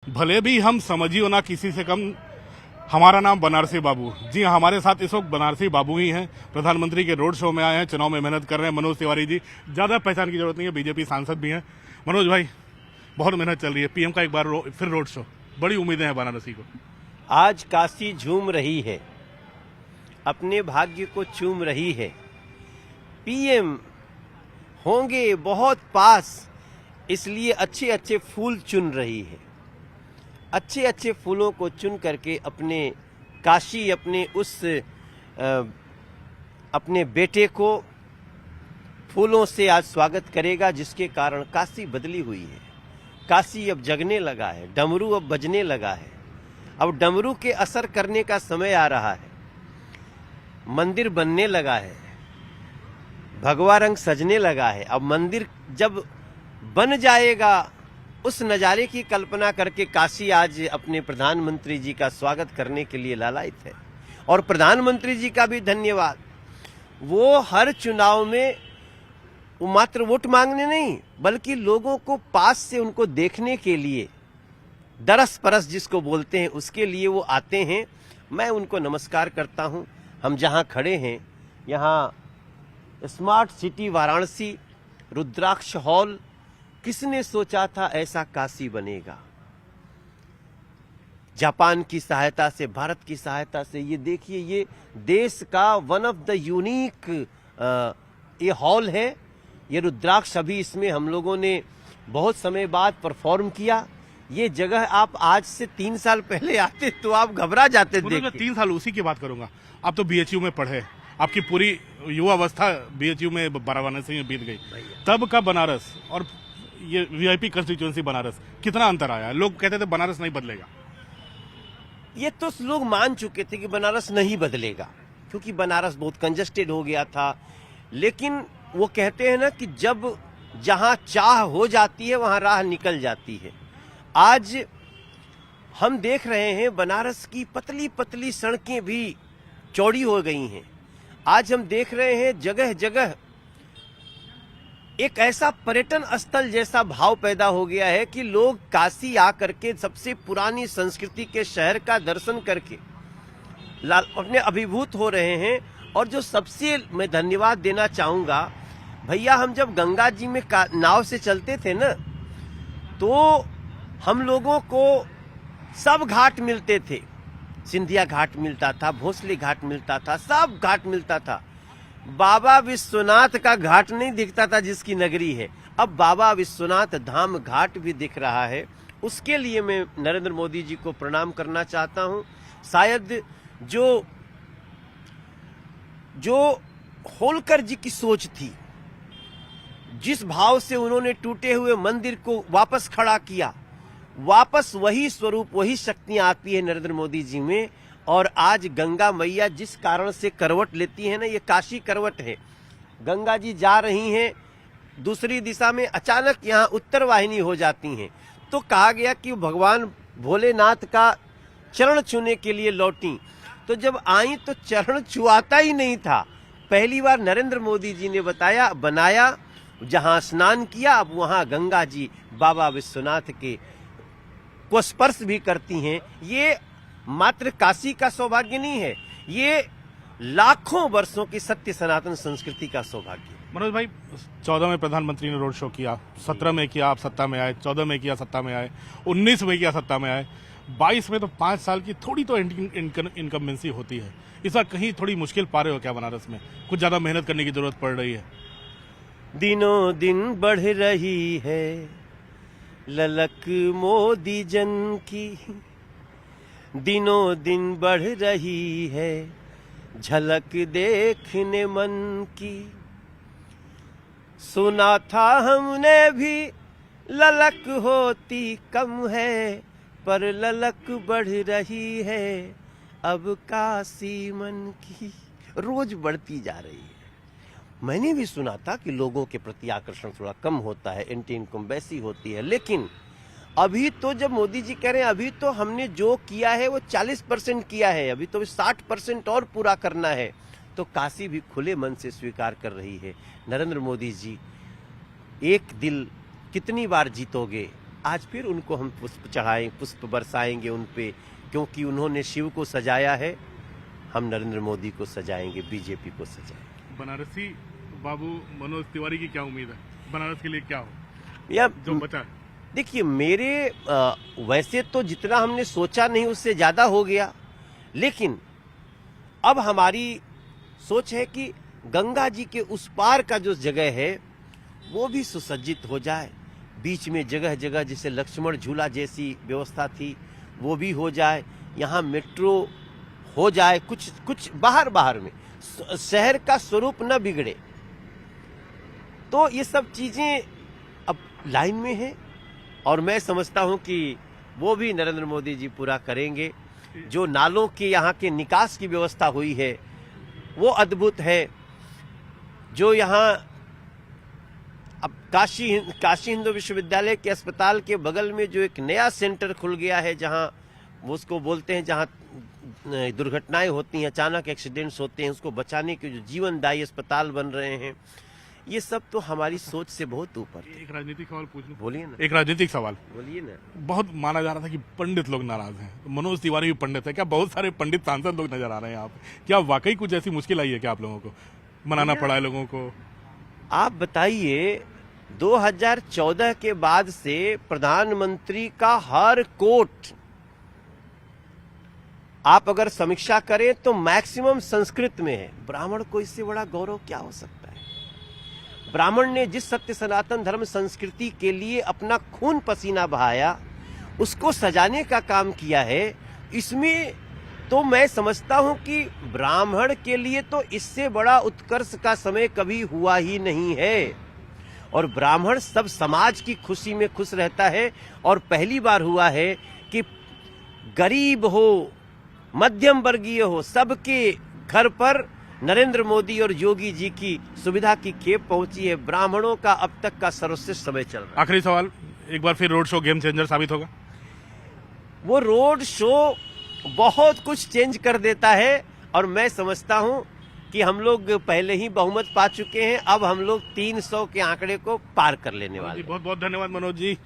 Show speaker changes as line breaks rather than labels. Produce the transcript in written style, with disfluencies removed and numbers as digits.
भले भी हम समझियो ना किसी से कम, हमारा नाम बनारसी बाबू। जी हाँ, हमारे साथ इस वक्त बनारसी बाबू ही हैं। प्रधानमंत्री के रोड शो में आए हैं, चुनाव में मेहनत कर रहे हैं। मनोज तिवारी जी, ज्यादा पहचान की जरूरत नहीं है, बीजेपी सांसद भी हैं। मनोज भाई, बहुत मेहनत चल रही है, पीएम का एक बार फिर रोड शो, बड़ी उम्मीदें हैं बनारसी को।
आज काशी झूम रही है, अपने भाग्य को चूम रही है। पीएम होंगे बहुत पास, इसलिए अच्छे अच्छे फूल चुन रही है। अच्छे अच्छे फूलों को चुन करके अपने काशी, अपने बेटे को फूलों से आज स्वागत करेगा, जिसके कारण काशी बदली हुई है। काशी अब जगने लगा है, डमरू अब बजने लगा है। अब डमरू के असर करने का समय आ रहा है। मंदिर बनने लगा है, भगवा रंग सजने लगा है। अब मंदिर जब बन जाएगा, उस नज़ारे की कल्पना करके काशी आज अपने प्रधानमंत्री जी का स्वागत करने के लिए लालायित है। और प्रधानमंत्री जी का भी धन्यवाद। वो हर चुनाव में वो मात्र वोट मांगने नहीं, बल्कि लोगों को पास से उनको देखने के लिए, दरस परस जिसको बोलते हैं, उसके लिए वो आते हैं। मैं उनको नमस्कार करता हूं। हम जहां खड़े हैं, यहां स्मार्ट सिटी वाराणसी, रुद्राक्ष हॉल, किसने सोचा था ऐसा काशी बनेगा। जापान की सहायता से, भारत की सहायता से, ये देखिए, ये देश का वन ऑफ द यूनिक ये हॉल है। ये रुद्राक्ष, अभी इसमें हम लोगों ने बहुत समय बाद परफॉर्म किया। ये जगह आप आज से 3 साल पहले आते तो आप घबरा जाते। देख
मैं 3 साल उसी की बात करूंगा। आप तो बीएचयू में पढ़े, आपकी पूरी युवा अवस्था बीएचयू में, वाराणसी में बीत गई। तब का बनारस और ये वीआईपी कंस्टिट्यूएंसी बनारस, कितना अंतर आया? लोग कहते थे बनारस नहीं बदलेगा।
ये तो लोग मान चुके थे कि बनारस नहीं बदलेगा, क्योंकि बनारस बहुत कंजस्टेड हो गया था। लेकिन वो कहते हैं ना कि जब जहां चाह हो जाती है, वहां राह निकल जाती है। आज हम देख रहे हैं बनारस की पतली पतली सड़कें भी चौड़ी हो गई हैं। आज हम देख रहे हैं जगह जगह एक ऐसा पर्यटन स्थल जैसा भाव पैदा हो गया है कि लोग काशी आकर के सबसे पुरानी संस्कृति के शहर का दर्शन करके अपने अभिभूत हो रहे हैं। और जो सबसे मैं धन्यवाद देना चाहूंगा, भैया, हम जब गंगा जी में नाव से चलते थे ना, तो हम लोगों को सब घाट मिलते थे। सिंधिया घाट मिलता था, भोसले घाट मिलता था, सब घाट मिलता था। बाबा विश्वनाथ का घाट नहीं दिखता था, जिसकी नगरी है। अब बाबा विश्वनाथ धाम घाट भी दिख रहा है। उसके लिए मैं नरेंद्र मोदी जी को प्रणाम करना चाहता हूं। शायद जो होलकर जी की सोच थी, जिस भाव से उन्होंने टूटे हुए मंदिर को वापस खड़ा किया, वापस वही स्वरूप, वही शक्तियां आती है नरेंद्र मोदी जी में। और आज गंगा मैया जिस कारण से करवट लेती है ना, ये काशी करवट है। गंगा जी जा रही हैं दूसरी दिशा में, अचानक यहाँ उत्तर वाहिनी हो जाती हैं। तो कहा गया कि भगवान भोलेनाथ का चरण छूने के लिए लौटी। तो जब आई तो चरण छुआता ही नहीं था। पहली बार नरेंद्र मोदी जी ने बनाया, जहां स्नान किया, अब वहां गंगा जी बाबा विश्वनाथ के को स्पर्श भी करती हैं। ये मात्र काशी का सौभाग्य नहीं है, ये लाखों वर्षों की सत्य सनातन संस्कृति का सौभाग्य।
मनोज भाई, 14 में प्रधानमंत्री ने रोड शो किया, 17 में किया, आप सत्ता में आए, 14 में किया, सत्ता में आए, 19 में किया, सत्ता में आए, 22 में तो 5 साल की थोड़ी तो इनकम्बेंसी होती है। इस बार कहीं थोड़ी मुश्किल पा रहे हो क्या बनारस में? कुछ ज्यादा मेहनत करने की जरूरत पड़ रही है?
दिनों दिन बढ़ रही है ललक मोदी जन की, दिनों दिन बढ़ रही है झलक देखने मन की। सुना था हमने भी ललक होती कम है, पर ललक बढ़ रही है अब काशी मन की। रोज बढ़ती जा रही है। मैंने भी सुना था कि लोगों के प्रति आकर्षण थोड़ा कम होता है, एंटी इनकम्बेंसी होती है। लेकिन अभी तो जब मोदी जी कह रहे हैं अभी तो हमने जो किया है वो 40% किया है, अभी तो 60% और पूरा करना है, तो काशी भी खुले मन से स्वीकार कर रही है। नरेंद्र मोदी जी, एक दिल कितनी बार जीतोगे, आज फिर उनको हम पुष्प चढ़ाएं, पुष्प बरसाएंगे उन पे, क्योंकि उन्होंने शिव को सजाया है। हम नरेंद्र मोदी को सजाएंगे, बीजेपी को सजाएंगे।
बनारसी बाबू मनोज तिवारी की क्या उम्मीद है? बनारस के लिए क्या हो
या
जो बचा है?
देखिए, मेरे वैसे तो जितना हमने सोचा नहीं उससे ज्यादा हो गया, लेकिन अब हमारी सोच है कि गंगा जी के उस पार का जो जगह है वो भी सुसज्जित हो जाए। बीच में जगह जगह जैसे लक्ष्मण झूला जैसी व्यवस्था थी वो भी हो जाए, यहाँ मेट्रो हो जाए, कुछ बाहर में शहर का स्वरूप न बिगड़े। तो ये सब चीजें अब लाइन में है और मैं समझता हूं कि वो भी नरेंद्र मोदी जी पूरा करेंगे। जो नालों के यहाँ के निकास की व्यवस्था हुई है वो अद्भुत है। जो यहाँ अब काशी हिंदू विश्वविद्यालय के अस्पताल के बगल में जो एक नया सेंटर खुल गया है, जहाँ वो उसको बोलते हैं जहाँ दुर्घटनाएं होती हैं, अचानक एक्सीडेंट्स होते हैं, उसको बचाने के जो जीवनदायी अस्पताल बन रहे हैं, ये सब तो हमारी सोच से बहुत ऊपर है।
एक राजनीतिक सवाल पूछ लूं?
बोलिए ना।
एक राजनीतिक सवाल,
बोलिए ना।
बहुत माना जा रहा था कि पंडित लोग नाराज हैं, मनोज तिवारी भी पंडित है, क्या बहुत सारे पंडित सांसद लोग नजर आ रहे हैं यहाँ पे? क्या वाकई कुछ ऐसी मुश्किल आई है क्या आप लोगों को? मनाना पड़ा है लोगों को?
आप बताइए, 2014 के बाद से प्रधानमंत्री का हर कोट आप अगर समीक्षा करें तो मैक्सिमम संस्कृत में है। ब्राह्मण को इससे बड़ा गौरव क्या हो सकता है? ब्राह्मण ने जिस सत्य सनातन धर्म संस्कृति के लिए अपना खून पसीना बहाया, उसको सजाने का काम किया है, इसमें तो मैं समझता हूं कि ब्राह्मण के लिए तो इससे बड़ा उत्कर्ष का समय कभी हुआ ही नहीं है। और ब्राह्मण सब समाज की खुशी में खुश रहता है। और पहली बार हुआ है कि गरीब हो, मध्यम वर्गीय हो, सबके घर पर नरेंद्र मोदी और योगी जी की सुविधा की खेप पहुंची है। ब्राह्मणों का अब तक का सर्वश्रेष्ठ समय चल रहा है।
आखिरी सवाल, एक बार फिर रोड शो गेम चेंजर साबित होगा?
वो रोड शो बहुत कुछ चेंज कर देता है और मैं समझता हूं कि हम लोग पहले ही बहुमत पा चुके हैं। अब हम लोग 300 के आंकड़े को पार कर लेने वाले हैं।
बहुत बहुत धन्यवाद मनोज जी।